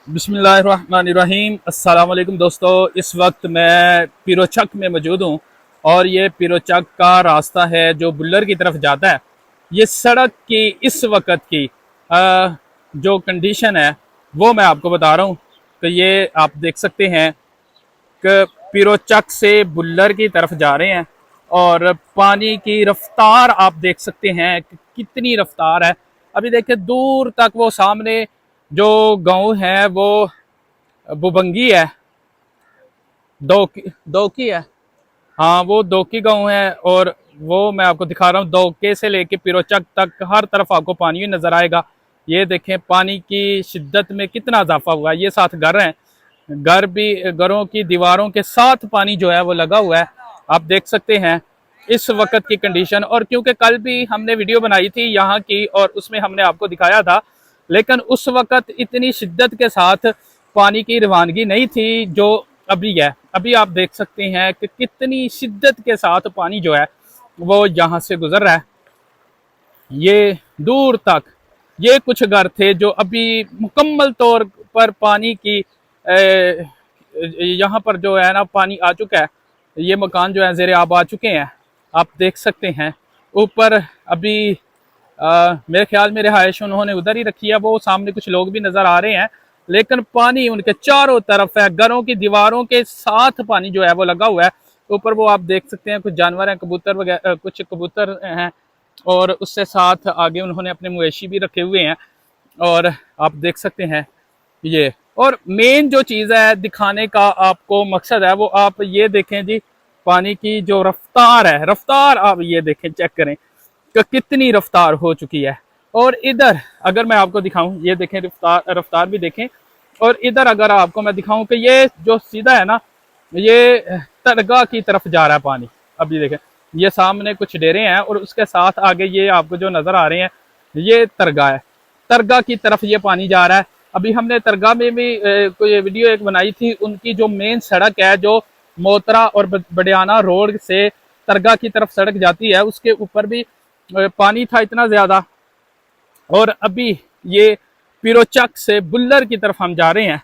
बिस्मिल्लाहिर्रहमानिर्रहीम। अस्सलाम वालेकुम दोस्तों, इस वक्त मैं पिरोचक में मौजूद हूँ और ये पिरोचक का रास्ता है जो बुल्लर की तरफ जाता है। ये सड़क की इस वक्त की जो कंडीशन है वो मैं आपको बता रहा हूँ कि ये आप देख सकते हैं कि पिरोचक से बुल्लर की तरफ जा रहे हैं और पानी की रफ्तार आप देख सकते हैं कि कितनी रफ्तार है। अभी देखें दूर तक वो सामने जो गांव है वो बुबंगी है, दौकी है। हाँ, वो दौकी गांव है और वो मैं आपको दिखा रहा हूँ। दौके से लेके पिरोचक तक हर तरफ आपको पानी नजर आएगा। ये देखें पानी की शिद्दत में कितना इजाफा हुआ है। ये साथ घर हैं, घर भी, घरों की दीवारों के साथ पानी जो है वो लगा हुआ है। आप देख सकते हैं इस वक्त की कंडीशन। और क्योंकि कल भी हमने वीडियो बनाई थी यहाँ की और उसमें हमने आपको दिखाया था, लेकिन उस वक्त इतनी शिद्दत के साथ पानी की रवानगी नहीं थी जो अभी है। अभी आप देख सकते हैं कि कितनी शिद्दत के साथ पानी जो है वो यहाँ से गुजर रहा है। ये दूर तक ये कुछ घर थे जो अभी मुकम्मल तौर पर पानी की यहाँ पर जो है ना पानी आ चुका है। ये मकान जो है ज़ेरे आब आ चुके हैं, आप देख सकते हैं। ऊपर अभी मेरे ख्याल में रिहाइश उन्होंने उधर ही रखी है। वो सामने कुछ लोग भी नजर आ रहे हैं, लेकिन पानी उनके चारों तरफ है। घरों की दीवारों के साथ पानी जो है वो लगा हुआ है। ऊपर वो आप देख सकते हैं कुछ जानवर हैं, कबूतर वगैरह, कुछ कबूतर हैं और उससे साथ आगे उन्होंने अपने मवेशी भी रखे हुए हैं। और आप देख सकते हैं ये। और मेन जो चीज़ है दिखाने का आपको मकसद है वो आप ये देखें जी, पानी की जो रफ्तार है, रफ्तार आप ये देखें, चेक करें कि कितनी रफ्तार हो चुकी है। और इधर अगर मैं आपको दिखाऊं, ये देखें रफ्तार, रफ्तार भी देखें। और इधर अगर आपको मैं दिखाऊं कि ये जो सीधा है ना, ये तरगा की तरफ जा रहा है पानी। अभी देखें ये सामने कुछ डेरे हैं और उसके साथ आगे ये आपको जो नजर आ रहे हैं ये तरगा है। तरगा की तरफ ये पानी जा रहा है। अभी हमने तरगा में भी कोई वीडियो एक बनाई थी। उनकी जो मेन सड़क है जो मोतरा और बडियाना रोड से तरगा की तरफ सड़क जाती है, उसके ऊपर भी पानी था इतना ज्यादा। और अभी ये पिरोचक से बुल्लर की तरफ हम जा रहे हैं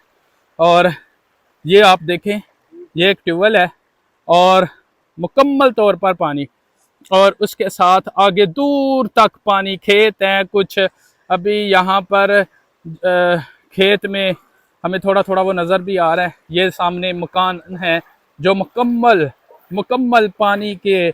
और ये आप देखें ये एक ट्यूबवेल है और मुकम्मल तौर पर पानी। और उसके साथ आगे दूर तक पानी, खेत हैं कुछ। अभी यहाँ पर खेत में हमें थोड़ा थोड़ा वो नज़र भी आ रहा है। ये सामने मकान है जो मुकम्मल मुकम्मल पानी के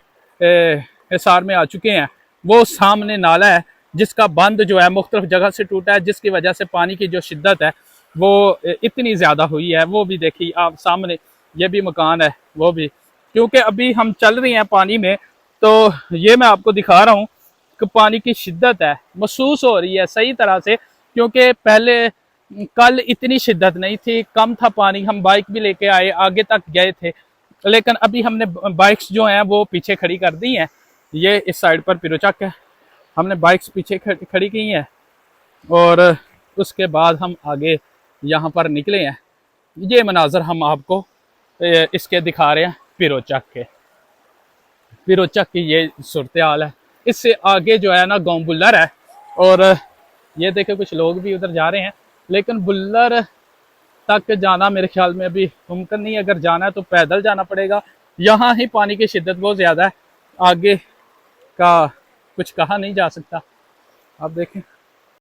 हिसार में आ चुके हैं। वो सामने नाला है जिसका बंद जो है मुख्तलिफ जगह से टूटा है, जिसकी वजह से पानी की जो शिद्दत है वो इतनी ज़्यादा हुई है। वो भी देखिए आप सामने, ये भी मकान है वो भी। क्योंकि अभी हम चल रहे हैं पानी में, तो ये मैं आपको दिखा रहा हूँ कि पानी की शिद्दत है महसूस हो रही है सही तरह से। क्योंकि पहले कल इतनी शिद्दत नहीं थी, कम था पानी। हम बाइक भी लेके आए, आगे तक गए थे, लेकिन अभी हमने बाइक्स जो हैं वो पीछे खड़ी कर दी हैं। ये इस साइड पर पिरोचक है, हमने बाइक्स पीछे खड़ी की हैं और उसके बाद हम आगे यहाँ पर निकले हैं। ये मनाजर हम आपको इसके दिखा रहे हैं पिरोचक के। पिरोचक की ये सूरत हाल है। इससे आगे जो है ना गाँव बुल्लर है और ये देखे कुछ लोग भी उधर जा रहे हैं, लेकिन बुल्लर तक जाना मेरे ख्याल में अभी मुमकिन नहीं। अगर जाना है तो पैदल जाना पड़ेगा। यहाँ ही पानी की शिद्दत बहुत ज़्यादा है, आगे का कुछ कहा नहीं जा सकता। आप देखें